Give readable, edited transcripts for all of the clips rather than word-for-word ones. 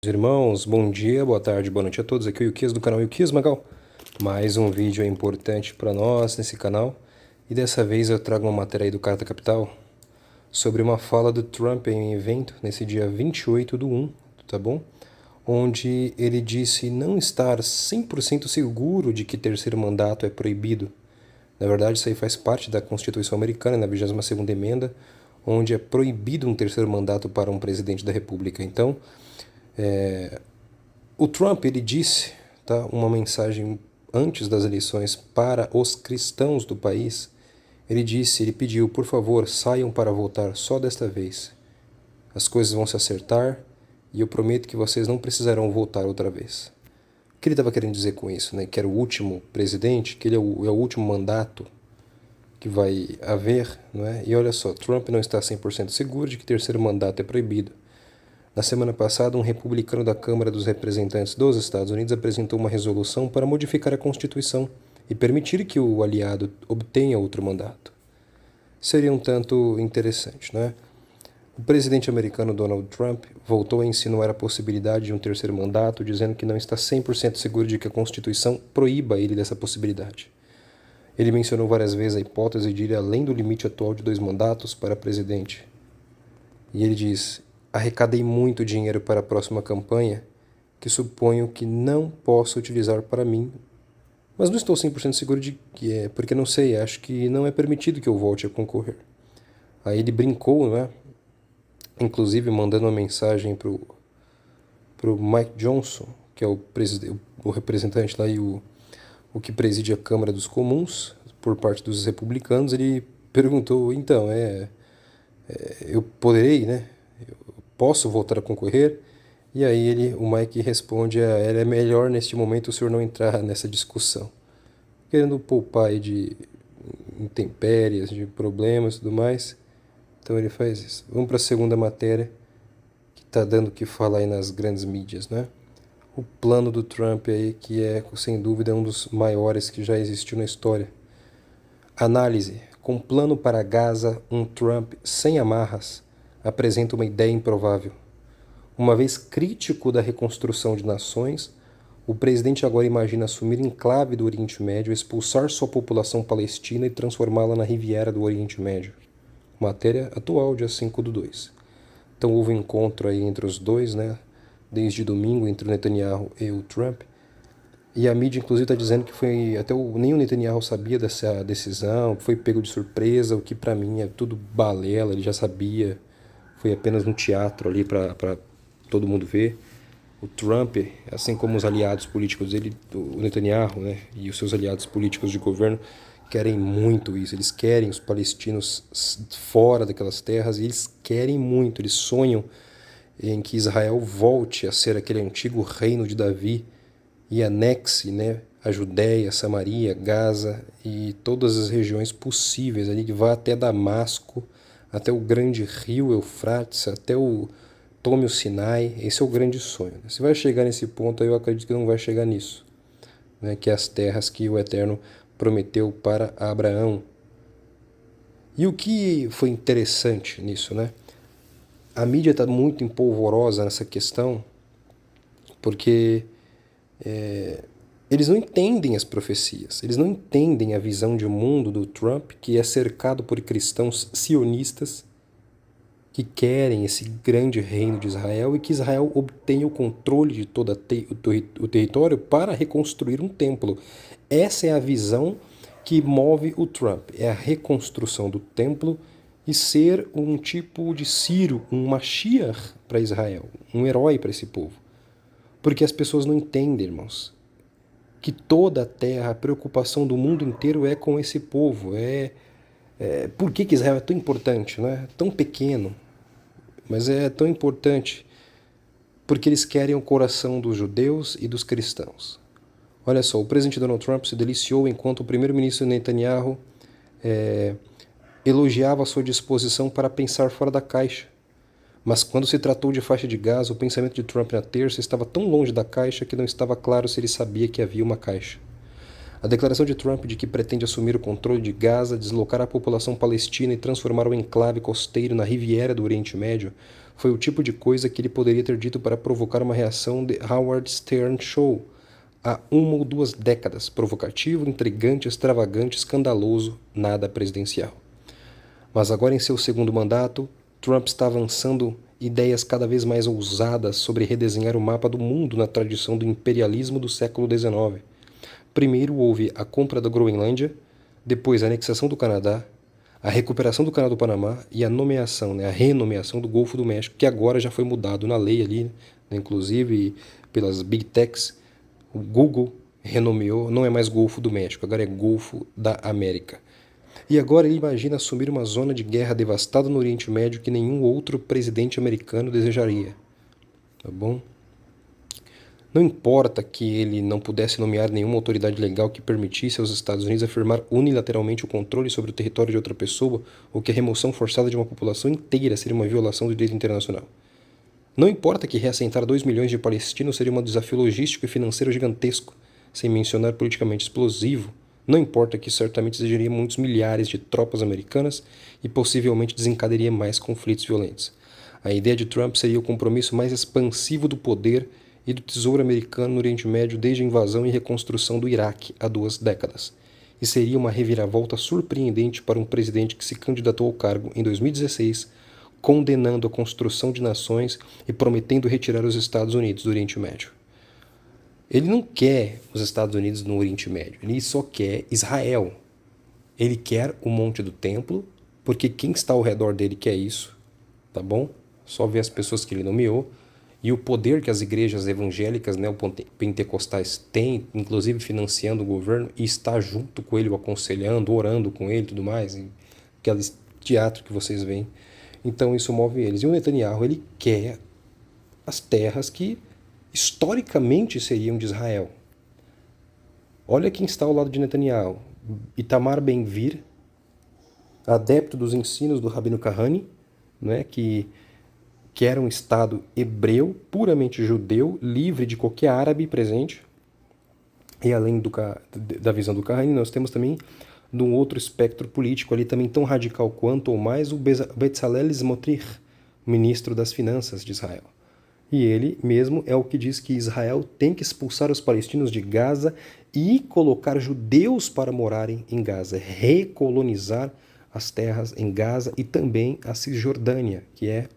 Irmãos, bom dia, boa tarde, boa noite a todos. Aqui é o Yukias do canal Yukias Magal. Mais um vídeo importante para nós nesse canal. E dessa vez eu trago uma matéria aí do Carta Capital sobre uma fala do Trump em um evento nesse dia 28/1, tá bom? Onde ele disse não estar 100% seguro de que terceiro mandato é proibido. Na verdade, isso aí faz parte da Constituição Americana, na 22ª emenda, onde é proibido um terceiro mandato para um presidente da República. Então, o Trump, ele disse, tá, uma mensagem antes das eleições para os cristãos do país. Ele pediu, por favor, saiam para votar só desta vez. As coisas vão se acertar e eu prometo que vocês não precisarão votar outra vez. O que ele estava querendo dizer com isso, né? Que era o último presidente, que ele é o último mandato que vai haver, não é? E olha só, Trump não está 100% seguro de que terceiro mandato é proibido. Na semana passada, um republicano da Câmara dos Representantes dos Estados Unidos apresentou uma resolução para modificar a Constituição e permitir que o aliado obtenha outro mandato. Seria um tanto interessante, não é? O presidente americano Donald Trump voltou a insinuar a possibilidade de um terceiro mandato, dizendo que não está 100% seguro de que a Constituição proíba ele dessa possibilidade. Ele mencionou várias vezes a hipótese de ir além do limite atual de 2 mandatos para presidente. E ele diz: arrecadei muito dinheiro para a próxima campanha, que suponho que não posso utilizar para mim, mas não estou 100% seguro de que é, porque não sei, acho que não é permitido que eu volte a concorrer. Aí ele brincou, não é? Inclusive mandando uma mensagem pro Mike Johnson, que é o representante lá e o que preside a Câmara dos Comuns, por parte dos republicanos. Ele perguntou, então, eu poderei, né? Posso voltar a concorrer? E aí o Mike responde, é melhor neste momento o senhor não entrar nessa discussão. Querendo poupar aí de intempéries, de problemas e tudo mais. Então ele faz isso. Vamos para a segunda matéria, que está dando o que falar aí nas grandes mídias, né? O plano do Trump aí, que é, sem dúvida, um dos maiores que já existiu na história. Análise. Com plano para Gaza, um Trump sem amarras apresenta uma ideia improvável. Uma vez crítico da reconstrução de nações, o presidente agora imagina assumir enclave do Oriente Médio, expulsar sua população palestina e transformá-la na Riviera do Oriente Médio. Matéria atual, dia 5/2. Então houve um encontro aí entre os dois, né? Desde domingo, entre o Netanyahu e o Trump. E a mídia, inclusive, está dizendo que nem o Netanyahu sabia dessa decisão, foi pego de surpresa, o que para mim é tudo balela, ele já sabia. Foi apenas um teatro ali para todo mundo ver. O Trump, assim como os aliados políticos dele, o Netanyahu, né, e os seus aliados políticos de governo, querem muito isso. Eles querem os palestinos fora daquelas terras, e eles querem muito, eles sonham em que Israel volte a ser aquele antigo reino de Davi e anexe, né, a Judéia, Samaria, Gaza e todas as regiões possíveis, ali que vá até Damasco, até o grande rio Eufrates, até tome o Sinai. Esse é o grande sonho. Se vai chegar nesse ponto, eu acredito que não vai chegar nisso, né, que é as terras que o Eterno prometeu para Abraão. E o que foi interessante nisso, né? A mídia está muito empolvorosa nessa questão, porque eles não entendem as profecias, eles não entendem a visão de mundo do Trump, que é cercado por cristãos sionistas que querem esse grande reino de Israel e que Israel obtenha o controle de todo o território para reconstruir um templo. Essa é a visão que move o Trump, é a reconstrução do templo e ser um tipo de Ciro, um Mashiach para Israel, um herói para esse povo. Porque as pessoas não entendem, irmãos, que toda a terra, a preocupação do mundo inteiro é com esse povo. Por que Israel é tão importante, né? Tão pequeno, mas é tão importante? Porque eles querem o coração dos judeus e dos cristãos. Olha só, o presidente Donald Trump se deliciou enquanto o primeiro-ministro Netanyahu elogiava a sua disposição para pensar fora da caixa. Mas quando se tratou de faixa de Gaza, o pensamento de Trump na terça estava tão longe da caixa que não estava claro se ele sabia que havia uma caixa. A declaração de Trump de que pretende assumir o controle de Gaza, deslocar a população palestina e transformar o enclave costeiro na Riviera do Oriente Médio Foi o tipo de coisa que ele poderia ter dito para provocar uma reação de Howard Stern Show há 1 ou 2 décadas, provocativo, intrigante, extravagante, escandaloso, nada presidencial. Mas agora em seu segundo mandato, Trump está avançando ideias cada vez mais ousadas sobre redesenhar o mapa do mundo na tradição do imperialismo do século XIX. Primeiro houve a compra da Groenlândia, depois a anexação do Canadá, a recuperação do Canal do Panamá e a nomeação, a renomeação do Golfo do México, que agora já foi mudado na lei ali, inclusive pelas Big Techs. O Google renomeou, não é mais Golfo do México, agora é Golfo da América. E agora ele imagina assumir uma zona de guerra devastada no Oriente Médio que nenhum outro presidente americano desejaria. Tá bom? Não importa que ele não pudesse nomear nenhuma autoridade legal que permitisse aos Estados Unidos afirmar unilateralmente o controle sobre o território de outra pessoa ou que a remoção forçada de uma população inteira seria uma violação do direito internacional. Não importa que reassentar 2 milhões de palestinos seria um desafio logístico e financeiro gigantesco, sem mencionar politicamente explosivo. Não importa que certamente exigiria muitos milhares de tropas americanas e possivelmente desencadearia mais conflitos violentos. A ideia de Trump seria o compromisso mais expansivo do poder e do tesouro americano no Oriente Médio desde a invasão e reconstrução do Iraque há 2 décadas. E seria uma reviravolta surpreendente para um presidente que se candidatou ao cargo em 2016, condenando a construção de nações e prometendo retirar os Estados Unidos do Oriente Médio. Ele não quer os Estados Unidos no Oriente Médio, ele só quer Israel. Ele quer o Monte do Templo, porque quem está ao redor dele quer isso, tá bom? Só ver as pessoas que ele nomeou. E o poder que as igrejas evangélicas, pentecostais têm, inclusive financiando o governo, e está junto com ele, o aconselhando, orando com ele e tudo mais, e aquele teatro que vocês veem. Então isso move eles. E o Netanyahu, ele quer as terras que historicamente seriam de Israel. Olha quem está ao lado de Netanyahu. Itamar Ben-Gvir, adepto dos ensinos do Rabino Kahane, que era um Estado hebreu, puramente judeu, livre de qualquer árabe presente. E além da visão do Kahane, nós temos também de um outro espectro político ali também tão radical quanto ou mais o Bezalel Smotrich, ministro das Finanças de Israel. E ele mesmo é o que diz que Israel tem que expulsar os palestinos de Gaza e colocar judeus para morarem em Gaza, recolonizar as terras em Gaza e também a Cisjordânia, que é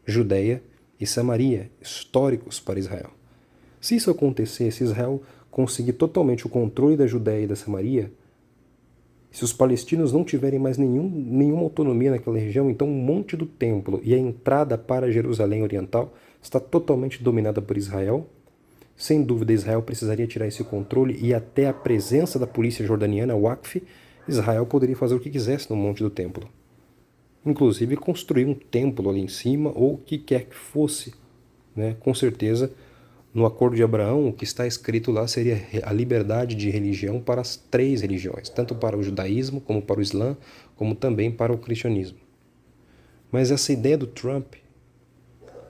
Judeia e Samaria, históricos para Israel. Se isso acontecer, se Israel conseguir totalmente o controle da Judeia e da Samaria, se os palestinos não tiverem mais nenhuma autonomia naquela região, então o Monte do Templo e a entrada para Jerusalém Oriental está totalmente dominada por Israel. Sem dúvida, Israel precisaria tirar esse controle e até a presença da polícia jordaniana, Waqf, Israel poderia fazer o que quisesse no Monte do Templo. Inclusive construir um templo ali em cima ou o que quer que fosse. Com certeza, no Acordo de Abraão, o que está escrito lá seria a liberdade de religião para as 3 religiões, tanto para o judaísmo, como para o islã, como também para o cristianismo. Mas essa ideia do Trump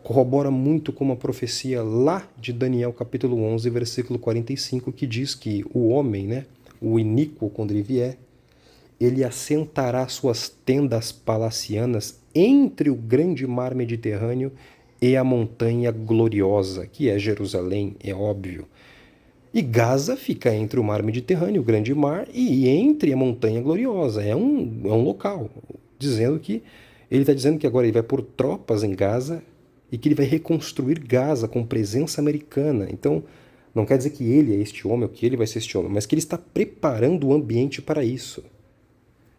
corrobora muito com uma profecia lá de Daniel capítulo 11, versículo 45, que diz que o homem, o iníquo, quando ele vier, ele assentará suas tendas palacianas entre o grande mar Mediterrâneo e a montanha gloriosa, que é Jerusalém, é óbvio. E Gaza fica entre o mar Mediterrâneo, o grande mar, e entre a montanha gloriosa. É um local. Ele está dizendo que agora ele vai pôr tropas em Gaza e que ele vai reconstruir Gaza com presença americana. Então, não quer dizer que ele é este homem ou que ele vai ser este homem, mas que ele está preparando o ambiente para isso.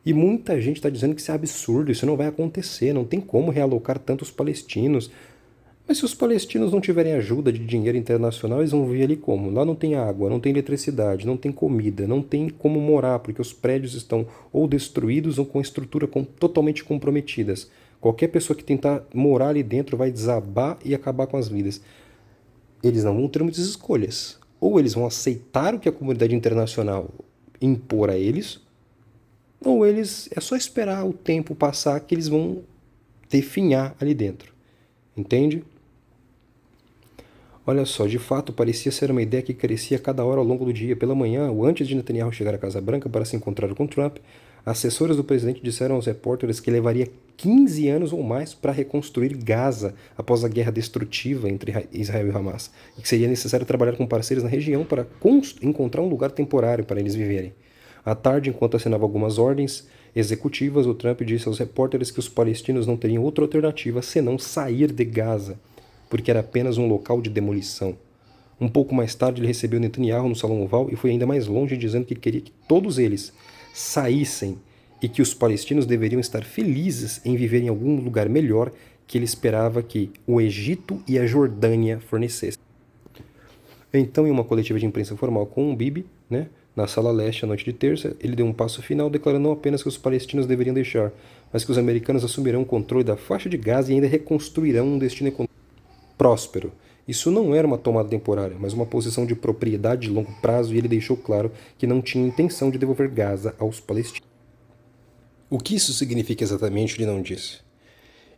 E muita gente está dizendo que isso é absurdo, isso não vai acontecer, não tem como realocar tantos palestinos. Mas se os palestinos não tiverem ajuda de dinheiro internacional, eles vão vir ali como? Lá não tem água, não tem eletricidade, não tem comida, não tem como morar, porque os prédios estão ou destruídos ou com estrutura totalmente comprometidas. Qualquer pessoa que tentar morar ali dentro vai desabar e acabar com as vidas. Eles não vão ter muitas escolhas. Ou eles vão aceitar o que a comunidade internacional impor a eles, ou eles é só esperar o tempo passar que eles vão definhar ali dentro. Entende? Olha só, de fato parecia ser uma ideia que crescia a cada hora ao longo do dia. Pela manhã, ou antes de Netanyahu chegar à Casa Branca para se encontrar com Trump, Assessores do presidente disseram aos repórteres que levaria 15 anos ou mais para reconstruir Gaza após a guerra destrutiva entre Israel e Hamas, e que seria necessário trabalhar com parceiros na região para encontrar um lugar temporário para eles viverem. À tarde, enquanto assinava algumas ordens executivas, o Trump disse aos repórteres que os palestinos não teriam outra alternativa senão sair de Gaza, porque era apenas um local de demolição. Um pouco mais tarde, ele recebeu Netanyahu no Salão Oval e foi ainda mais longe, dizendo que queria que todos eles saíssem e que os palestinos deveriam estar felizes em viver em algum lugar melhor que ele esperava que o Egito e a Jordânia fornecessem. Então, em uma coletiva de imprensa formal com o Bibi, na Sala Leste, à noite de terça, ele deu um passo final, declarando não apenas que os palestinos deveriam deixar, mas que os americanos assumirão o controle da faixa de Gaza e ainda reconstruirão um destino econômico próspero. Isso não era uma tomada temporária, mas uma posição de propriedade de longo prazo, e ele deixou claro que não tinha intenção de devolver Gaza aos palestinos. O que isso significa exatamente, ele não disse.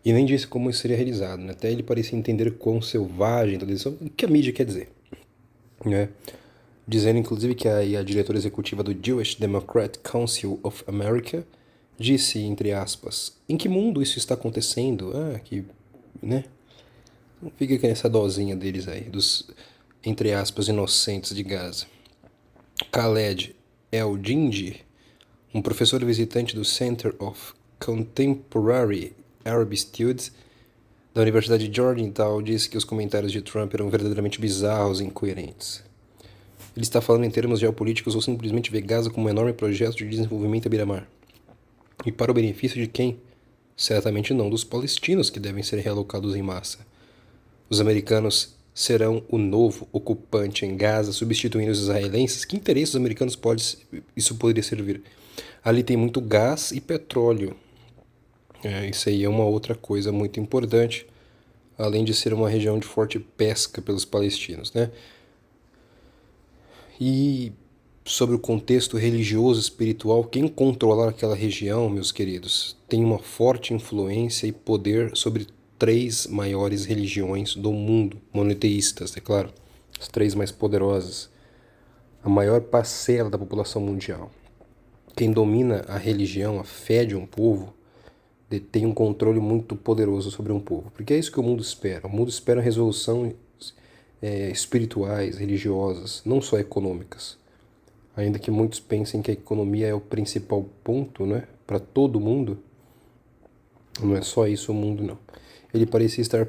E nem disse como isso seria realizado. Até ele parecia entender quão selvagem toda isso, o que a mídia quer dizer. Dizendo inclusive que a diretora executiva do Jewish Democratic Council of America disse, entre aspas, em que mundo isso está acontecendo? Não fica com essa dosinha deles aí, dos, entre aspas, inocentes de Gaza. Khaled El-Dindi, um professor visitante do Center of Contemporary Arab Studies da Universidade de Georgetown, disse que os comentários de Trump eram verdadeiramente bizarros e incoerentes. Ele está falando em termos geopolíticos ou simplesmente vê Gaza como um enorme projeto de desenvolvimento à beira-mar? E para o benefício de quem? Certamente não dos palestinos, que devem ser realocados em massa. Os americanos serão o novo ocupante em Gaza, substituindo os israelenses. Que interesses americanos isso poderia servir? Ali tem muito gás e petróleo. Isso aí é uma outra coisa muito importante, além de ser uma região de forte pesca pelos palestinos, E sobre o contexto religioso e espiritual, quem controlar aquela região, meus queridos, tem uma forte influência e poder sobre 3 maiores religiões do mundo, monoteístas, é claro, as 3 mais poderosas, a maior parcela da população mundial. Quem domina a religião, a fé de um povo, detém um controle muito poderoso sobre um povo, porque é isso que o mundo espera. O mundo espera resoluções espirituais, religiosas, não só econômicas. Ainda que muitos pensem que a economia é o principal ponto, para todo mundo, não é só isso o mundo, não. Ele parecia estar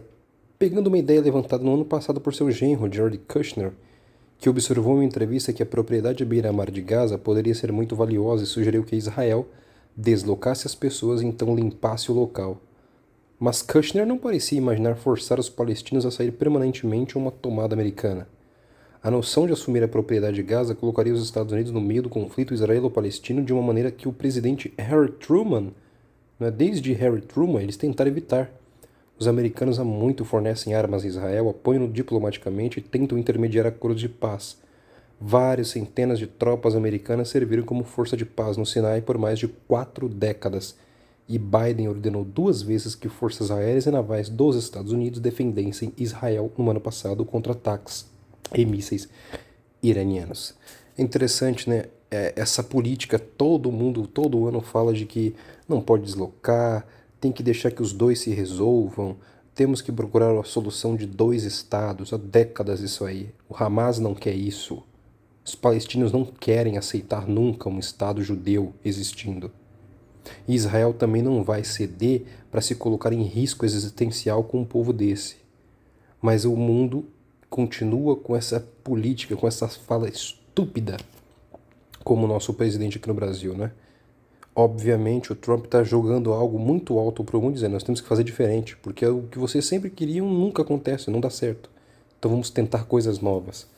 pegando uma ideia levantada no ano passado por seu genro, Jared Kushner, que observou em uma entrevista que a propriedade à beira-mar de Gaza poderia ser muito valiosa e sugeriu que Israel deslocasse as pessoas e então limpasse o local. Mas Kushner não parecia imaginar forçar os palestinos a sair permanentemente a uma tomada americana. A noção de assumir a propriedade de Gaza colocaria os Estados Unidos no meio do conflito israelo-palestino de uma maneira que o presidente Harry Truman, desde Harry Truman, eles tentaram evitar. Os americanos há muito fornecem armas a Israel, apoiam-no diplomaticamente e tentam intermediar acordos de paz. Várias centenas de tropas americanas serviram como força de paz no Sinai por mais de 4 décadas, e Biden ordenou 2 vezes que forças aéreas e navais dos Estados Unidos defendessem Israel no ano passado contra ataques e mísseis iranianos. É interessante, essa política, todo mundo, todo ano fala de que não pode deslocar, tem que deixar que os dois se resolvam, temos que procurar a solução de 2 estados, há décadas isso aí. O Hamas não quer isso. Os palestinos não querem aceitar nunca um estado judeu existindo. E Israel também não vai ceder para se colocar em risco existencial com um povo desse. Mas o mundo continua com essa política, com essa fala estúpida, como o nosso presidente aqui no Brasil, Obviamente o Trump está jogando algo muito alto para o mundo, dizendo nós temos que fazer diferente, porque o que vocês sempre queriam nunca acontece, não dá certo. Então vamos tentar coisas novas.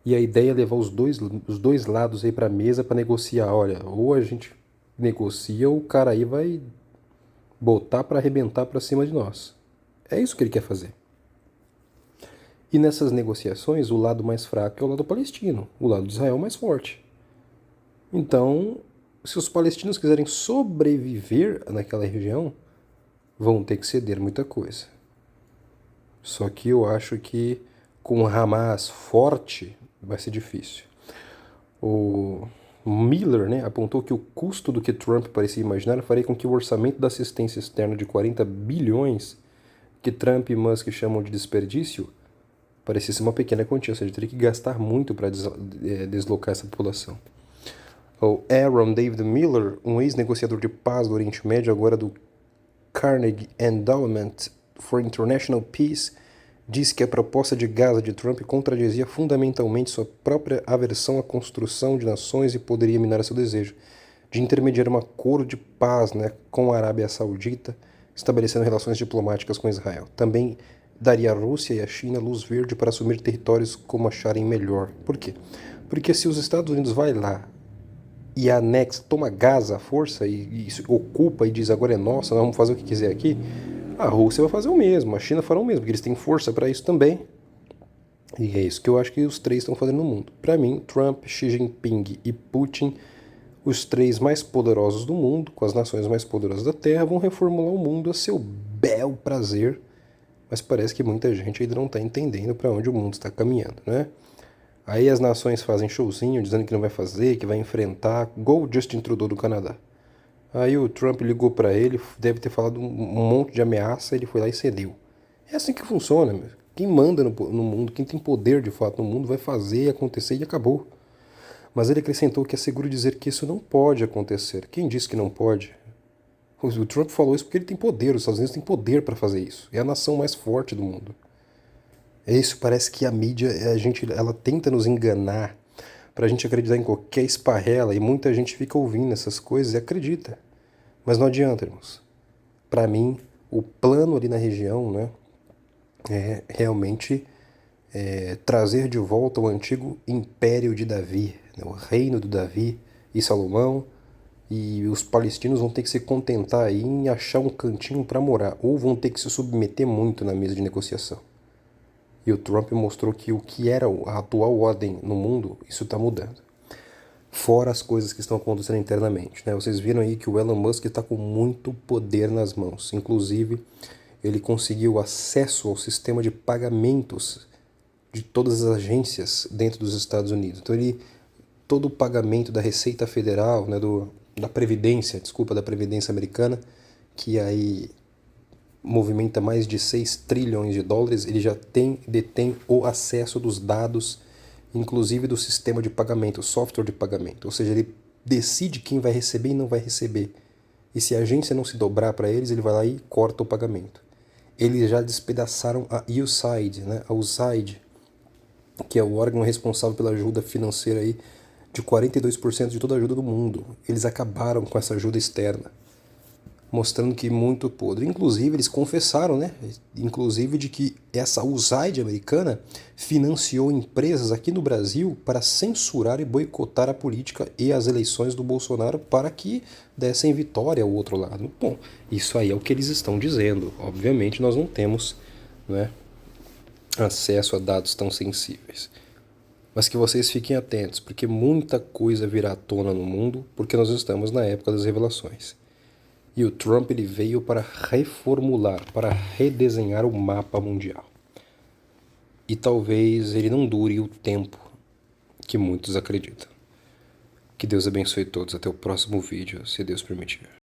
E a ideia é levar os dois lados aí para a mesa para negociar. Olha, ou a gente negocia ou o cara aí vai botar para arrebentar para cima de nós. É isso que ele quer fazer. E nessas negociações, o lado mais fraco é o lado palestino, o lado de Israel é mais forte. Então, se os palestinos quiserem sobreviver naquela região, vão ter que ceder muita coisa. Só que eu acho que com o Hamas forte vai ser difícil. Miller, né, apontou que o custo do que Trump parecia imaginar faria com que o orçamento da assistência externa de 40 bilhões, que Trump e Musk chamam de desperdício, parecesse uma pequena quantia, ou seja, teria que gastar muito para deslocar essa população. O Aaron David Miller, um ex-negociador de paz do Oriente Médio, agora do Carnegie Endowment for International Peace, disse que a proposta de Gaza de Trump contradizia fundamentalmente sua própria aversão à construção de nações e poderia minar seu desejo de intermediar um acordo de paz, né, com a Arábia Saudita, estabelecendo relações diplomáticas com Israel. Também daria à Rússia e à China luz verde para assumir territórios como acharem melhor. Por quê? Porque se os Estados Unidos vai lá e anexa, toma Gaza à força e ocupa e diz agora é nossa, nós vamos fazer o que quiser aqui, a Rússia vai fazer o mesmo, a China fará o mesmo, porque eles têm força para isso também. E é isso que eu acho que os três estão fazendo no mundo. Para mim, Trump, Xi Jinping e Putin, os três mais poderosos do mundo, com as nações mais poderosas da Terra, vão reformular o mundo a seu bel prazer. Mas parece que muita gente ainda não está entendendo para onde o mundo está caminhando, né? Aí as nações fazem showzinho, dizendo que não vai fazer, que vai enfrentar, igual o Justin Trudeau do Canadá. Aí o Trump ligou para ele, deve ter falado um monte de ameaça, ele foi lá e cedeu. É assim que funciona, meu. Quem manda no mundo, quem tem poder de fato no mundo, vai fazer acontecer e acabou. Mas ele acrescentou que é seguro dizer que isso não pode acontecer. Quem disse que não pode? O Trump falou isso porque ele tem poder, os Estados Unidos têm poder para fazer isso. É a nação mais forte do mundo. É isso, parece que a mídia, ela tenta nos enganar para a gente acreditar em qualquer esparrela e muita gente fica ouvindo essas coisas e acredita. Mas não adianta, irmãos. Para mim, o plano ali na região, né, é realmente trazer de volta o antigo império de Davi, né, o reino do Davi e Salomão, e os palestinos vão ter que se contentar aí em achar um cantinho para morar, ou vão ter que se submeter muito na mesa de negociação. E o Trump mostrou que o que era a atual ordem no mundo, isso está mudando. Fora as coisas que estão acontecendo internamente, né? Vocês viram aí que o Elon Musk está com muito poder nas mãos. Inclusive, ele conseguiu acesso ao sistema de pagamentos de todas as agências dentro dos Estados Unidos. Então, todo o pagamento da Receita Federal, né, da Previdência Americana, que aí movimenta mais de 6 trilhões de dólares, ele já detém o acesso dos dados, inclusive do sistema de pagamento, software de pagamento. Ou seja, ele decide quem vai receber e não vai receber. E se a agência não se dobrar para eles, ele vai lá e corta o pagamento. Eles já despedaçaram a USAID, né? A USAID, que é o órgão responsável pela ajuda financeira aí de 42% de toda a ajuda do mundo. Eles acabaram com essa ajuda externa, mostrando que muito podre. Inclusive, eles confessaram, né? Inclusive de que essa USAID americana financiou empresas aqui no Brasil para censurar e boicotar a política e as eleições do Bolsonaro para que dessem vitória ao outro lado. Bom, isso aí é o que eles estão dizendo. Obviamente, nós não temos, né, acesso a dados tão sensíveis. Mas que vocês fiquem atentos, porque muita coisa virá à tona no mundo, porque nós estamos na época das revelações. E o Trump ele veio para reformular, para redesenhar o mapa mundial. E talvez ele não dure o tempo que muitos acreditam. Que Deus abençoe todos. Até o próximo vídeo, se Deus permitir.